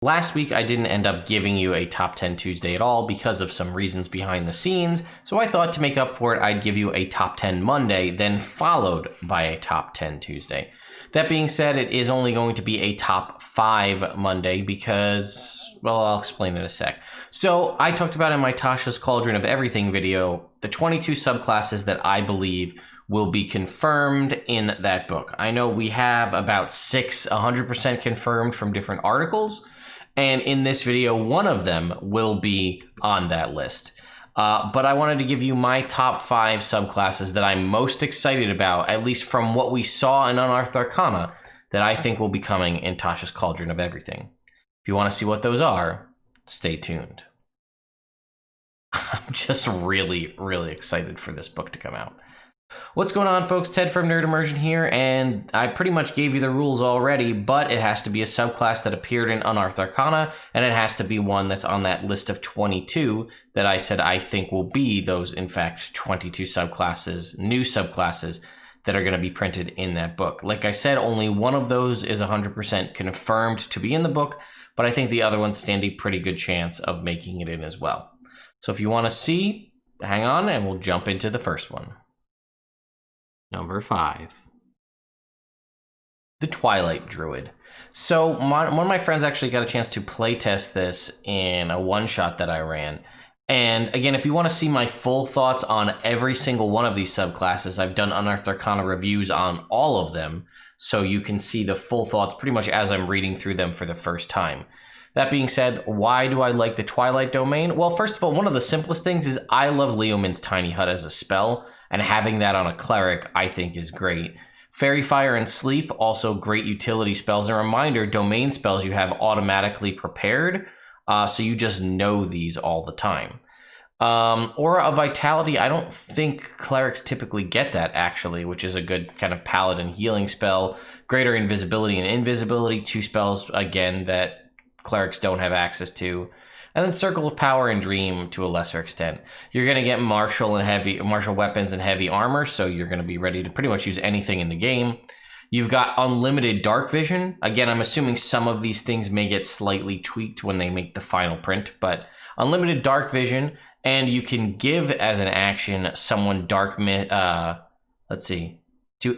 Last week, I didn't end up giving you a Top 10 Tuesday at all because of some reasons behind the scenes, so I thought to make up for it, I'd give you a Top 10 Monday, then followed by a Top 10 Tuesday. That being said, it is only going to be a Top 5 Monday because, well, I'll explain in a sec. So, I talked about in my Tasha's Cauldron of Everything video, the 22 subclasses that I believe will be confirmed in that book. I know we have about 6 100% confirmed from different articles, and in this video, one of them will be on that list. But I wanted to give you my top 5 subclasses that I'm most excited about, at least from what we saw in Unearthed Arcana, that I think will be coming in Tasha's Cauldron of Everything. If you want to see what those are, stay tuned. I'm just really, really excited for this book to come out. What's going on, folks? Ted from Nerd Immersion here, and I pretty much gave you the rules already, but it has to be a subclass that appeared in Unearthed Arcana, and it has to be one that's on that list of 22 that I said I think will be those, in fact, 22 subclasses, new subclasses, that are going to be printed in that book. Like I said, only one of those is 100% confirmed to be in the book, but I think the other ones stand a pretty good chance of making it in as well. So if you want to see, hang on, and we'll jump into the first one. Number 5. The Twilight Druid. So one of my friends actually got a chance to play test this in a one-shot that I ran. And again, if you want to see my full thoughts on every single one of these subclasses, I've done Unearthed Arcana reviews on all of them, so you can see the full thoughts pretty much as I'm reading through them for the first time. That being said, why do I like the Twilight domain? Well, first of all, one of the simplest things is I love Leomund's Tiny Hut as a spell, and having that on a cleric I think is great. Fairy Fire and Sleep, also great utility spells. A reminder, domain spells you have automatically prepared, so you just know these all the time. Aura of Vitality, I don't think clerics typically get that, actually, which is a good kind of paladin healing spell. Greater Invisibility and Invisibility, 2 spells, again, that clerics don't have access to. And then Circle of Power and Dream to a lesser extent. You're going to get martial weapons and heavy armor, so you're going to be ready to pretty much use anything in the game. You've got unlimited dark vision. Again, I'm assuming some of these things may get slightly tweaked when they make the final print, but unlimited dark vision, and you can give as an action someone to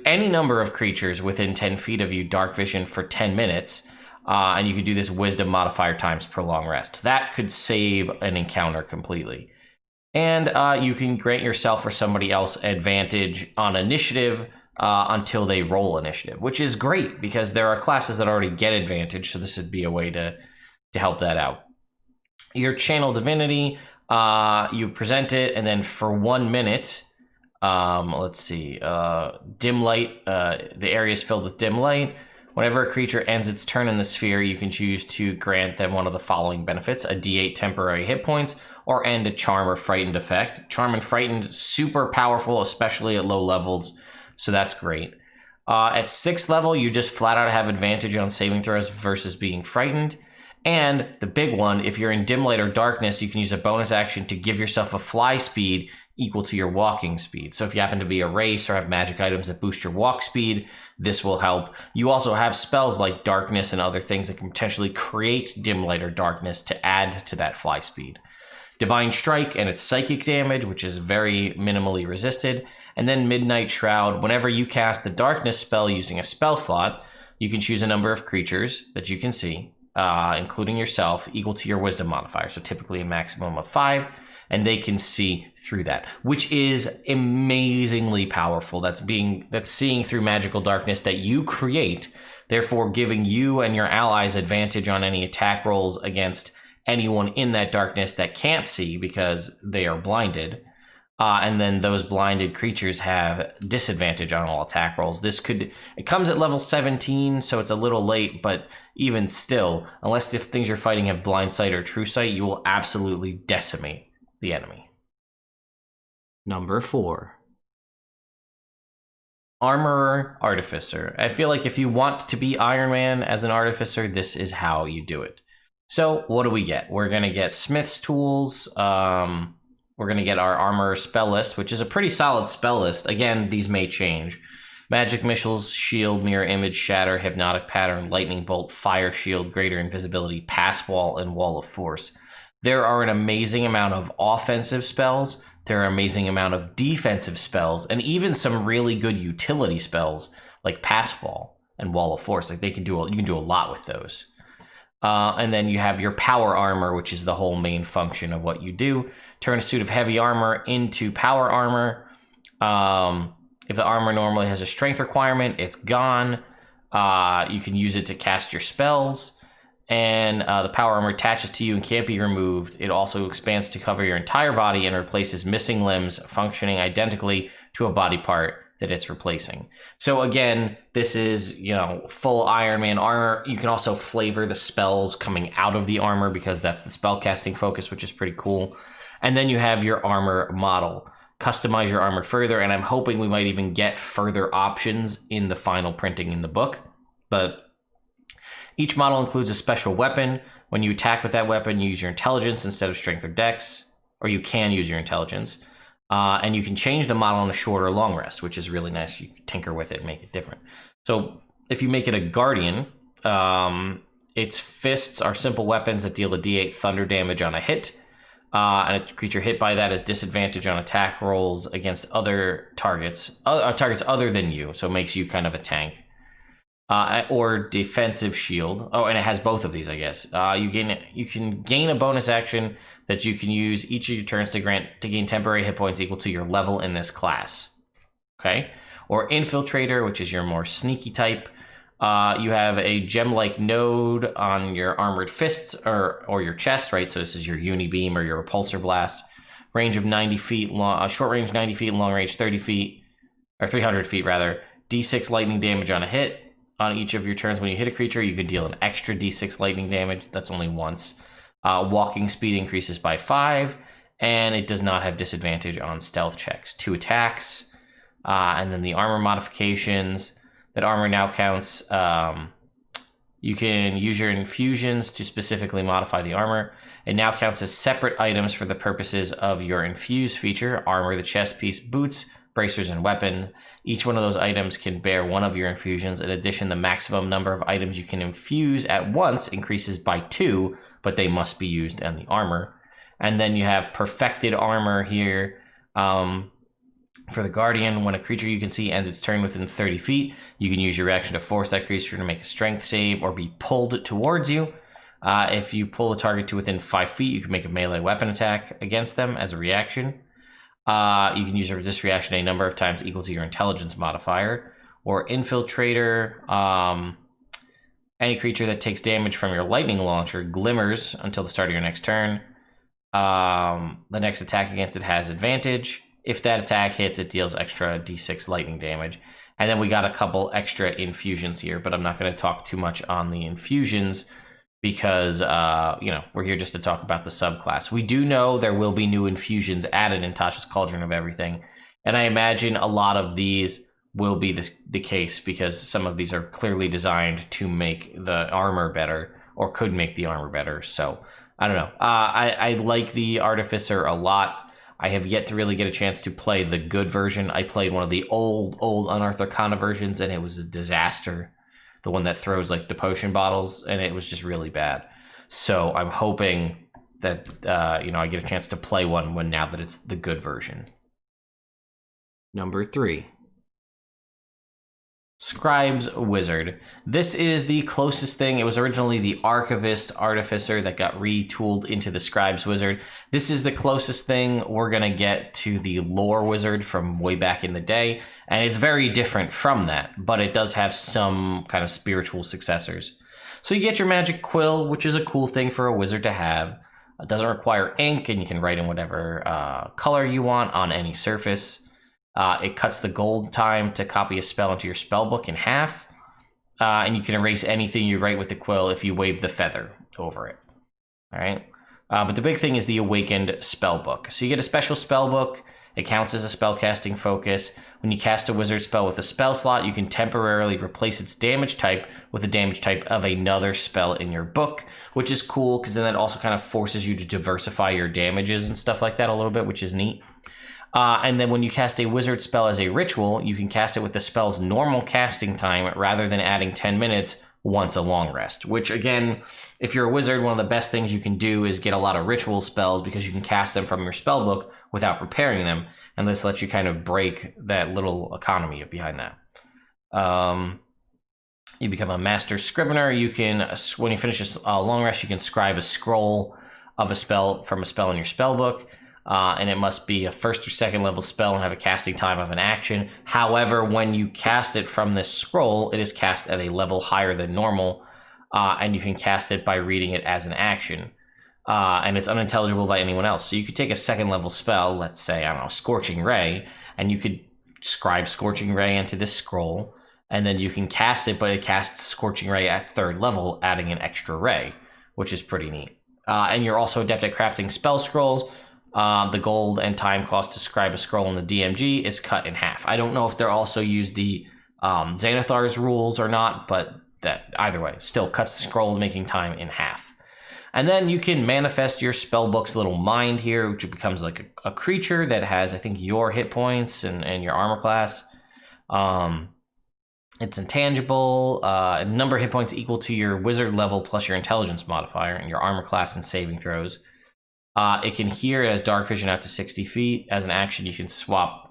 any number of creatures within 10 feet of you dark vision for 10 minutes. And you could do this wisdom modifier times per long rest. That could save an encounter completely. And you can grant yourself or somebody else advantage on initiative until they roll initiative, which is great because there are classes that already get advantage, so this would be a way to help that out. Your Channel Divinity, you present it, and then for 1 minute, dim light, the area is filled with dim light. Whenever a creature ends its turn in the sphere, you can choose to grant them one of the following benefits: a D8 temporary hit points, or end a Charm or Frightened effect. Charm and Frightened, super powerful, especially at low levels, so that's great. At 6th level, you just flat out have advantage on saving throws versus being frightened. And the big one, if you're in dim light or darkness, you can use a bonus action to give yourself a fly speed equal to your walking speed. So if you happen to be a race or have magic items that boost your walk speed, this will help. You also have spells like darkness and other things that can potentially create dim light or darkness to add to that fly speed. Divine Strike and its psychic damage, which is very minimally resisted. And then Midnight Shroud. Whenever you cast the darkness spell using a spell slot, you can choose a number of creatures that you can see, including yourself, equal to your wisdom modifier. So typically a maximum of 5. And they can see through that, which is amazingly powerful. That's seeing through magical darkness that you create, therefore giving you and your allies advantage on any attack rolls against anyone in that darkness that can't see because they are blinded. And then those blinded creatures have disadvantage on all attack rolls. It comes at level 17, so it's a little late, but even still, unless the things you're fighting have blind sight or true sight, you will absolutely decimate the enemy. Number 4. Armorer Artificer. I feel like if you want to be Iron Man as an Artificer, this is how you do it. So what do we get? We're going to get Smith's Tools. We're going to get our Armorer spell list, which is a pretty solid spell list. Again, these may change. Magic Missiles, Shield, Mirror Image, Shatter, Hypnotic Pattern, Lightning Bolt, Fire Shield, Greater Invisibility, Pass Wall, and Wall of Force. There are an amazing amount of offensive spells. There are an amazing amount of defensive spells, and even some really good utility spells like Pass Wall and Wall of Force. Like you can do a lot with those. And then you have your power armor, which is the whole main function of what you do. Turn a suit of heavy armor into power armor. If the armor normally has a strength requirement, it's gone. You can use it to cast your spells. And the power armor attaches to you and can't be removed. It also expands to cover your entire body and replaces missing limbs functioning identically to a body part that it's replacing. So again, this is, full Iron Man armor. You can also flavor the spells coming out of the armor because that's the spellcasting focus, which is pretty cool. And then you have your armor model. Customize your armor further, and I'm hoping we might even get further options in the final printing in the book. But each model includes a special weapon. When you attack with that weapon, you use your intelligence instead of strength or dex, or you can use your intelligence. And you can change the model in a short or long rest, which is really nice. You can tinker with it and make it different. So if you make it a guardian, its fists are simple weapons that deal a d8 thunder damage on a hit. And a creature hit by that has disadvantage on attack rolls against other targets other than you. So it makes you kind of a tank. Or defensive shield. Oh, and it has both of these, I guess. You can gain a bonus action that you can use each of your turns to gain temporary hit points equal to your level in this class. Okay? Or Infiltrator, which is your more sneaky type. You have a gem-like node on your armored fists or your chest, right? So this is your Unibeam or your Repulsor Blast. Range of 90 feet long, short range 90 feet, long range 30 feet, or 300 feet rather. D6 lightning damage on a hit. On each of your turns when you hit a creature, you can deal an extra d6 lightning damage. That's only once. Walking speed increases by 5, and it does not have disadvantage on stealth checks. 2 attacks, and then the armor modifications. That armor now counts. You can use your infusions to specifically modify the armor. It now counts as separate items for the purposes of your infuse feature. Armor, the chest piece, boots, bracers, and weapon. Each one of those items can bear one of your infusions. In addition, the maximum number of items you can infuse at once increases by 2, but they must be used on the armor. And then you have perfected armor here. For the Guardian, when a creature you can see ends its turn within 30 feet, you can use your reaction to force that creature to make a strength save or be pulled towards you. If you pull the target to within 5 feet, you can make a melee weapon attack against them as a reaction. You can use this reaction a number of times equal to your intelligence modifier. Or Infiltrator, any creature that takes damage from your lightning launcher glimmers until the start of your next turn. The next attack against it has advantage. If that attack hits, it deals extra d6 lightning damage. And then we got a couple extra infusions here, but I'm not going to talk too much on the infusions because, we're here just to talk about the subclass. We do know there will be new infusions added in Tasha's Cauldron of Everything. And I imagine a lot of these will be the case because some of these are clearly designed to make the armor better or could make the armor better. So I don't know. I like the Artificer a lot. I have yet to really get a chance to play the good version. I played one of the old Unearthed Arcana versions, and it was a disaster. The one that throws like the potion bottles, and it was just really bad. So I'm hoping that I get a chance to play one now that it's the good version. Number 3. Scribes Wizard. This is the closest thing. It was originally the Archivist Artificer that got retooled into the Scribes Wizard. This is the closest thing we're going to get to the Lore Wizard from way back in the day. And it's very different from that, but it does have some kind of spiritual successors. So you get your magic quill, which is a cool thing for a wizard to have. It doesn't require ink, and you can write in whatever color you want on any surface. It cuts the gold time to copy a spell into your spell book in half, and you can erase anything you write with the quill if you wave the feather over it. All right, but the big thing is the Awakened spell book. So you get a special spell book. It counts as a spellcasting focus. When you cast a wizard spell with a spell slot, you can temporarily replace its damage type with a damage type of another spell in your book, which is cool because then that also kind of forces you to diversify your damages and stuff like that a little bit, which is neat. And then when you cast a wizard spell as a ritual, you can cast it with the spell's normal casting time rather than adding 10 minutes once a long rest. Which, again, if you're a wizard, one of the best things you can do is get a lot of ritual spells because you can cast them from your spell book without preparing them. And this lets you kind of break that little economy behind that. You become a master scrivener. You can, when you finish a long rest, you can scribe a scroll of a spell from a spell in your spell book. And it must be a first or second level spell and have a casting time of an action. However, when you cast it from this scroll, it is cast at a level higher than normal, and you can cast it by reading it as an action. And it's unintelligible by anyone else. So you could take a second level spell, let's say, I don't know, Scorching Ray, and you could scribe Scorching Ray into this scroll, and then you can cast it, but it casts Scorching Ray at third level, adding an extra ray, which is pretty neat. And you're also adept at crafting spell scrolls. The gold and time cost to scribe a scroll in the DMG is cut in half. I don't know if they'll also use the Xanathar's rules or not, but that either way, still cuts the scroll, making time in half. And then you can manifest your spellbook's little mind here, which becomes like a creature that has, I think, your hit points and your armor class. It's intangible, number of hit points equal to your wizard level plus your intelligence modifier and your armor class and saving throws. It can hear. It has dark vision out to 60 feet. As an action, you can swap,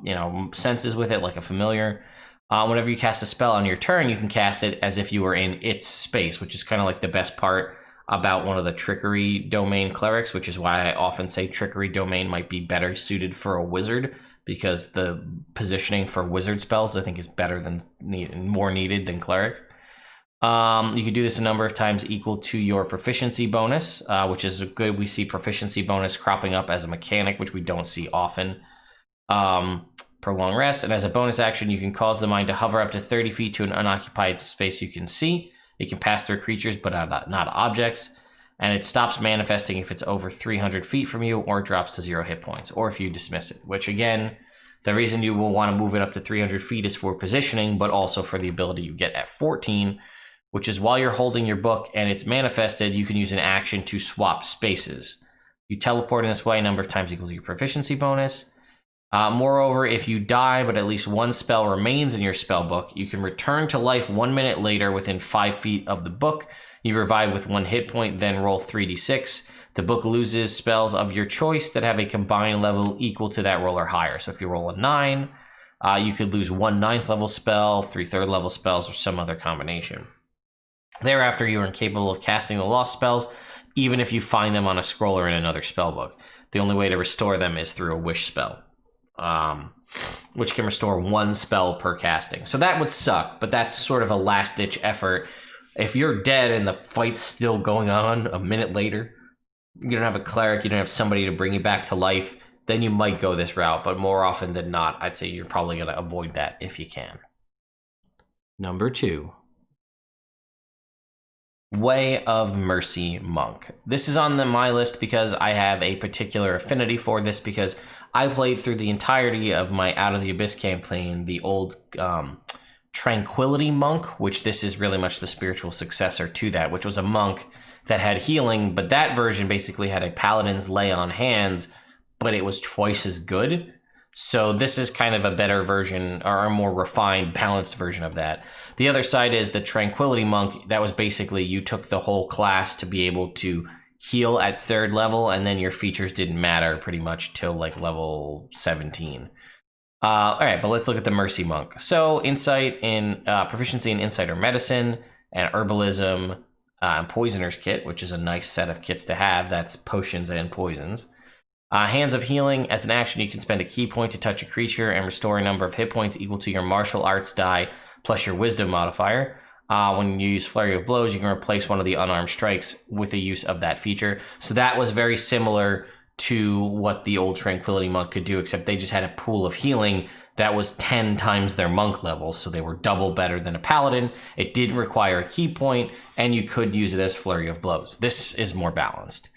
senses with it like a familiar. Whenever you cast a spell on your turn, you can cast it as if you were in its space, which is kind of like the best part about one of the trickery domain clerics, which is why I often say trickery domain might be better suited for a wizard, because the positioning for wizard spells, I think, is better than more needed than cleric. You can do this a number of times equal to your proficiency bonus, which is good. We see proficiency bonus cropping up as a mechanic, which we don't see often per long rest. And as a bonus action, you can cause the mind to hover up to 30 feet to an unoccupied space you can see. It can pass through creatures, but not objects. And it stops manifesting if it's over 300 feet from you or drops to 0 hit points, or if you dismiss it, which, again, the reason you will want to move it up to 300 feet is for positioning, but also for the ability you get at 14, which is while you're holding your book and it's manifested, you can use an action to swap spaces. You teleport in this way a number of times equals your proficiency bonus. Moreover, if you die, but at least one spell remains in your spell book, you can return to life 1 minute later within 5 feet of the book. You revive with 1 hit point, then roll 3d6. The book loses spells of your choice that have a combined level equal to that roll or higher. So if you roll a 9, you could lose 1 9th level spell, 3 3rd level spells, or some other combination. Thereafter, you are incapable of casting the lost spells, even if you find them on a scroll or in another spell book. The only way to restore them is through a wish spell, which can restore 1 spell per casting. So that would suck, but that's sort of a last-ditch effort. If you're dead and the fight's still going on a minute later, you don't have a cleric, you don't have somebody to bring you back to life, then you might go this route. But more often than not, I'd say you're probably going to avoid that if you can. Number 2. Way of Mercy Monk. This is on my list because I have a particular affinity for this, because I played through the entirety of my Out of the Abyss campaign, the old Tranquility Monk, which this is really much the spiritual successor to that, which was a monk that had healing, but that version basically had a paladin's lay on hands, but it was twice as good. So this is kind of a better version, or a more refined, balanced version of that. The other side is the Tranquility Monk. That was basically, you took the whole class to be able to heal at 3rd level, and then your features didn't matter pretty much till like level 17. All right, but let's look at the Mercy Monk. So insight in proficiency in insight or medicine, and herbalism, and poisoner's kit, which is a nice set of kits to have. That's potions and poisons. Hands of Healing. As an action, you can spend a key point to touch a creature and restore a number of hit points equal to your martial arts die plus your wisdom modifier. When you use Flurry of Blows, you can replace one of the unarmed strikes with the use of that feature. So that was very similar to what the old Tranquility Monk could do, except they just had a pool of healing that was 10 times their monk level, so they were double better than a paladin. It didn't require a key point, and you could use it as Flurry of Blows. This is more balanced.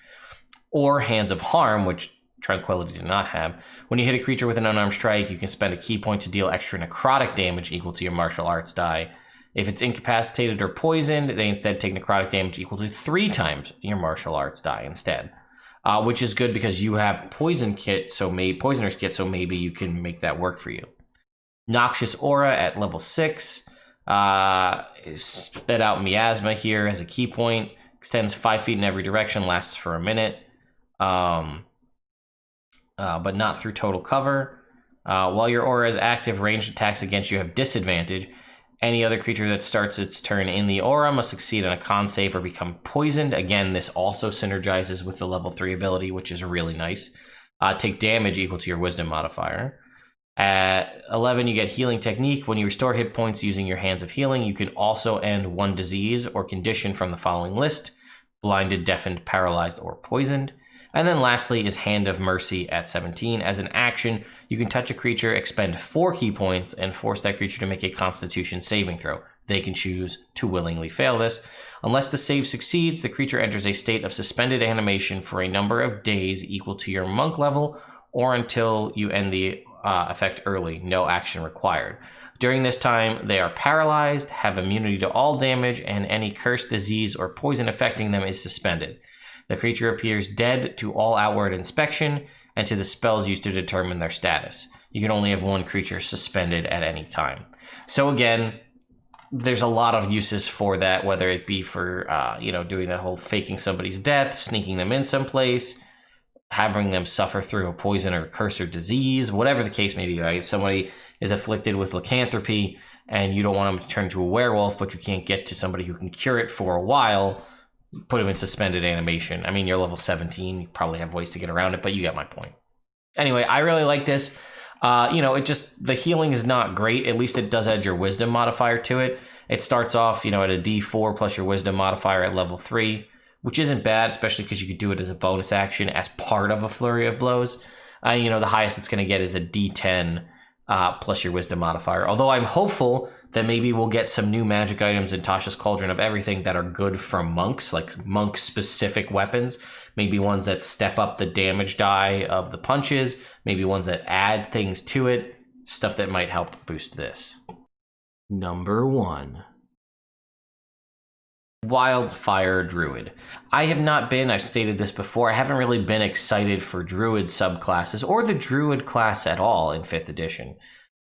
Or Hands of Harm, which Tranquility did not have. When you hit a creature with an unarmed strike, you can spend a key point to deal extra necrotic damage equal to your martial arts die. If it's incapacitated or poisoned, they instead take necrotic damage equal to 3 times your martial arts die instead. which is good because you have Poisoner's Kit, so maybe you can make that work for you. Noxious Aura at level 6. Spit out Miasma here as a key point. Extends 5 feet in every direction, lasts for a minute. But not through total cover. While your aura is active, ranged attacks against you have disadvantage. Any other creature that starts its turn in the aura must succeed on a con save or become poisoned. Again, this also synergizes with the level 3 ability, which is really nice. Take damage equal to your wisdom modifier. At 11, you get Healing Technique. When you restore hit points using your Hands of Healing, you can also end one disease or condition from the following list: blinded, deafened, paralyzed, or poisoned. And then lastly is Hand of Mercy at 17. As an action, you can touch a creature, expend 4 key points, and force that creature to make a Constitution saving throw. They can choose to willingly fail this. Unless the save succeeds, the creature enters a state of suspended animation for a number of days equal to your monk level, or until you end the effect early. No action required. During this time, they are paralyzed, have immunity to all damage, and any curse, disease, or poison affecting them is suspended. The creature appears dead to all outward inspection and to the spells used to determine their status. You can only have one creature suspended at any time. So again, there's a lot of uses for that, whether it be for doing that whole faking somebody's death, sneaking them in someplace, having them suffer through a poison or curse or disease, whatever the case may be, right? Somebody is afflicted with lycanthropy and you don't want them to turn into a werewolf, but you can't get to somebody who can cure it for a while. Put them in suspended animation. I mean, you're level 17. You probably have ways to get around it, but you get my point. Anyway, I really like this. The healing is not great. At least it does add your wisdom modifier to it. It starts off, at a D4 plus your wisdom modifier at level 3, which isn't bad, especially because you could do it as a bonus action as part of a flurry of blows. The highest it's going to get is a D10 plus your wisdom modifier. Although I'm hopeful that maybe we'll get some new magic items in Tasha's Cauldron of Everything that are good for monks, like monk-specific weapons. Maybe ones that step up the damage die of the punches. Maybe ones that add things to it. Stuff that might help boost this. Number 1. Wildfire Druid. I've stated this before, I haven't really been excited for Druid subclasses or the Druid class at all in 5th edition.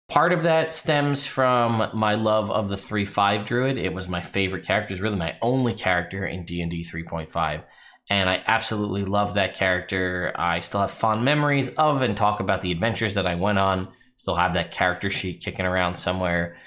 Part of that stems from my love of the 3/5 Druid. It was my favorite character. It's really my only character in D&D 3.5. And I absolutely love that character. I still have fond memories of and talk about the adventures that I went on. Still have that character sheet kicking around somewhere.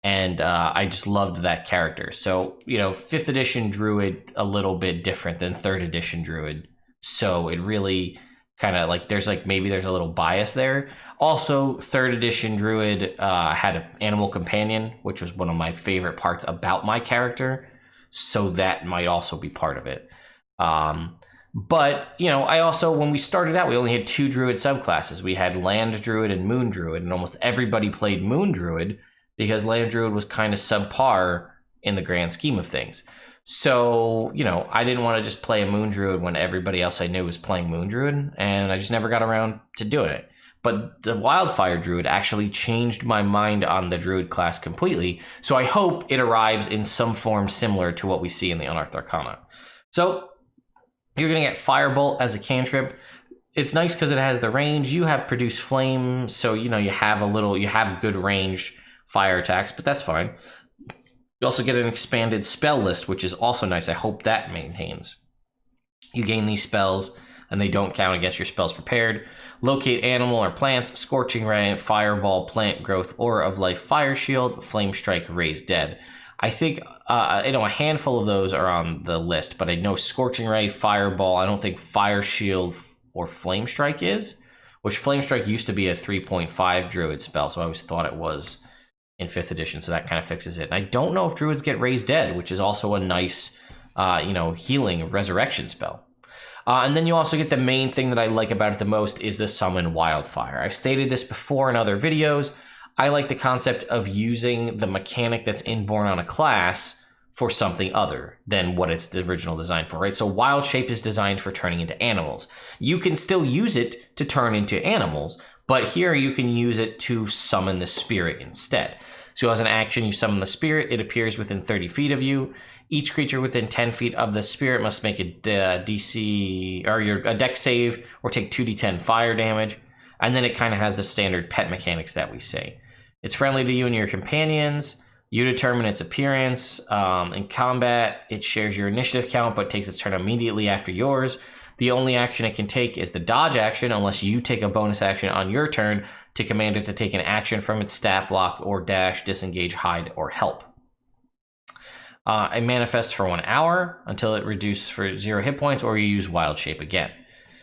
And I just loved that character. So, 5th edition Druid, a little bit different than 3rd edition Druid. So it really kind of there's a little bias there. Also, 3rd edition Druid had an animal companion, which was one of my favorite parts about my character. So that might also be part of it. But, I also, when we started out, we only had 2 Druid subclasses. We had Land Druid and Moon Druid, and almost everybody played Moon Druid because Land Druid was kind of subpar in the grand scheme of things. So, I didn't want to just play a Moon Druid when everybody else I knew was playing Moon Druid, and I just never got around to doing it. But the Wildfire Druid actually changed my mind on the Druid class completely, so I hope it arrives in some form similar to what we see in the Unearthed Arcana. So, you're going to get Firebolt as a cantrip. It's nice because it has the range. You have Produce Flame, so, you have good range fire attacks, but that's fine. You also get an expanded spell list, which is also nice. I hope that maintains. You gain these spells, and they don't count against your spells prepared. Locate animal or plant, Scorching Ray, Fireball, Plant Growth, Aura of Life, Fire Shield, Flame Strike, Raise Dead. I think, a handful of those are on the list, but I know Scorching Ray, Fireball, I don't think Fire Shield or Flame Strike is, which Flame Strike used to be a 3.5 Druid spell, so I always thought it was in 5th edition, so that kind of fixes it. And I don't know if Druids get Raise Dead, which is also a nice, healing resurrection spell. And then you also get the main thing that I like about it the most is the Summon Wildfire. I've stated this before in other videos. I like the concept of using the mechanic that's inborn on a class for something other than what it's the original design for, right? So Wild Shape is designed for turning into animals. You can still use it to turn into animals, but here you can use it to summon the spirit instead. So as an action, you summon the spirit. It appears within 30 feet of you. Each creature within 10 feet of the spirit must make a DC or a dex save or take 2d10 fire damage. And then it kind of has the standard pet mechanics that we say. It's friendly to you and your companions. You determine its appearance. In combat, it shares your initiative count, but takes its turn immediately after yours. The only action it can take is the dodge action, unless you take a bonus action on your turn to command it to take an action from its stat block or dash, disengage, hide, or help. It manifests for 1 hour until it reduces for 0 hit points, or you use Wild Shape again.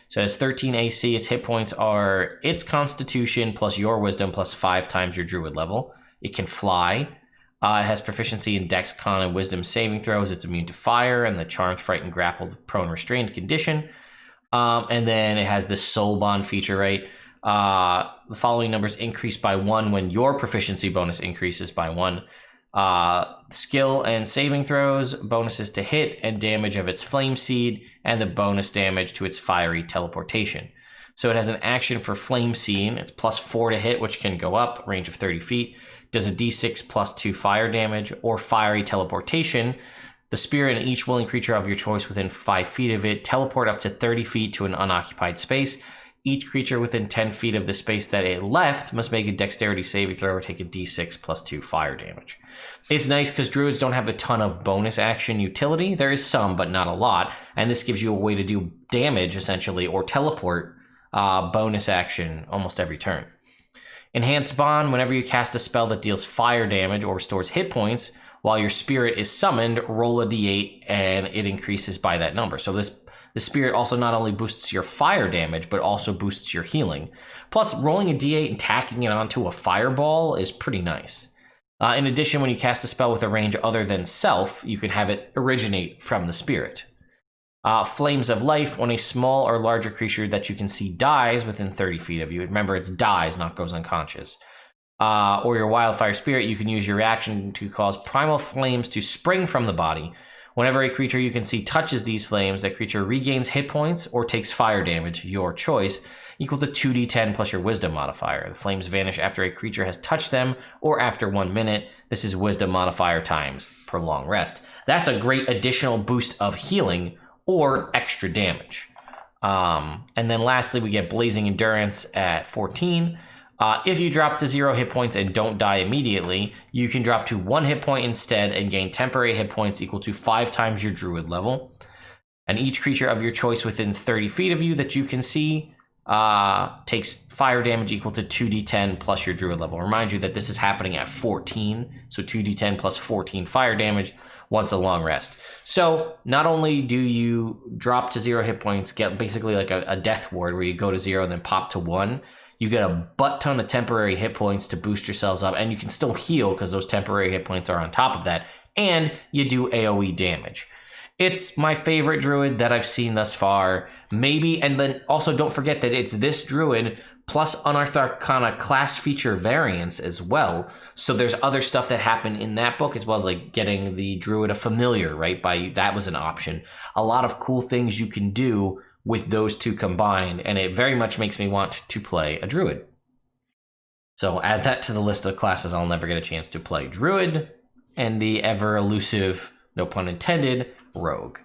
So it has 13 AC. Its hit points are its Constitution plus your Wisdom plus 5 times your Druid level. It can fly. It has proficiency in Dex, Con, and Wisdom saving throws. It's immune to fire and the Charmed, Frightened, Grappled, Prone, Restrained condition. And then it has this Soul Bond feature, right? The following numbers increase by 1 when your proficiency bonus increases by 1. Skill and saving throws, bonuses to hit and damage of its Flame Seed, and the bonus damage to its Fiery Teleportation. So it has an action for Flame Seed. It's plus 4 to hit, which can go up, range of 30 feet. Does a d6 plus 2 fire damage, or Fiery Teleportation. The spirit and each willing creature of your choice within 5 feet of it teleport up to 30 feet to an unoccupied space. Each creature within 10 feet of the space that it left must make a dexterity saving throw or take a d6 plus 2 fire damage. It's nice because druids don't have a ton of bonus action utility. There is some, but not a lot. And this gives you a way to do damage, essentially, or teleport bonus action almost every turn. Enhanced Bond, whenever you cast a spell that deals fire damage or restores hit points, while your spirit is summoned, roll a d8 and it increases by that number. So the spirit also not only boosts your fire damage, but also boosts your healing. Plus, rolling a d8 and tacking it onto a fireball is pretty nice. In addition, when you cast a spell with a range other than self, you can have it originate from the spirit. Flames of Life, when a small or larger creature that you can see dies within 30 feet of you. Remember, it's dies, not goes unconscious. Or your Wildfire Spirit, you can use your reaction to cause primal flames to spring from the body. Whenever a creature you can see touches these flames, that creature regains hit points or takes fire damage, your choice, equal to 2d10 plus your Wisdom modifier. The flames vanish after a creature has touched them or after 1 minute. This is Wisdom modifier times prolonged rest. That's a great additional boost of healing or extra damage. And then lastly, we get Blazing Endurance at 14. If you drop to 0 hit points and don't die immediately, you can drop to 1 hit point instead and gain temporary hit points equal to 5 times your Druid level. And each creature of your choice within 30 feet of you that you can see takes fire damage equal to 2d10 plus your Druid level. Remind you that this is happening at 14, so 2d10 plus 14 fire damage once a long rest. So not only do you drop to 0 hit points, get basically like a death ward where you go to 0 and then pop to 1, you get a butt ton of temporary hit points to boost yourselves up, and you can still heal because those temporary hit points are on top of that, and you do AoE damage. It's my favorite druid that I've seen thus far, maybe, and then also don't forget that it's this druid plus Unearthed Arcana class feature variants as well, so there's other stuff that happened in that book as well as like getting the druid a familiar, right? That was an option. A lot of cool things you can do with those two combined, and it very much makes me want to play a druid. So add that to the list of classes I'll never get a chance to play: druid and the ever elusive, no pun intended, rogue.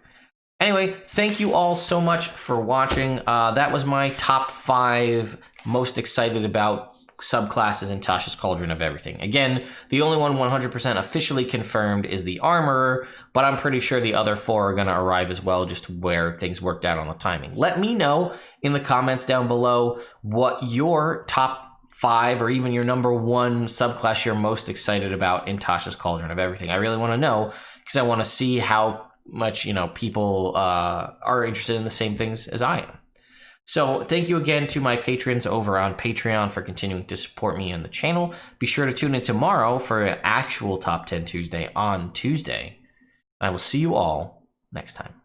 Anyway, thank you all so much for watching. That was my top 5 most excited about subclasses in Tasha's Cauldron of Everything. Again, the only one 100% officially confirmed is the Armorer, but I'm pretty sure the other 4 are going to arrive as well, just where things worked out on the timing. Let me know in the comments down below what your top 5 or even your number 1 subclass you're most excited about in Tasha's Cauldron of Everything. I really want to know because I want to see how much people are interested in the same things as I am. So thank you again to my patrons over on Patreon for continuing to support me and the channel. Be sure to tune in tomorrow for an actual Top 10 Tuesday on Tuesday. I will see you all next time.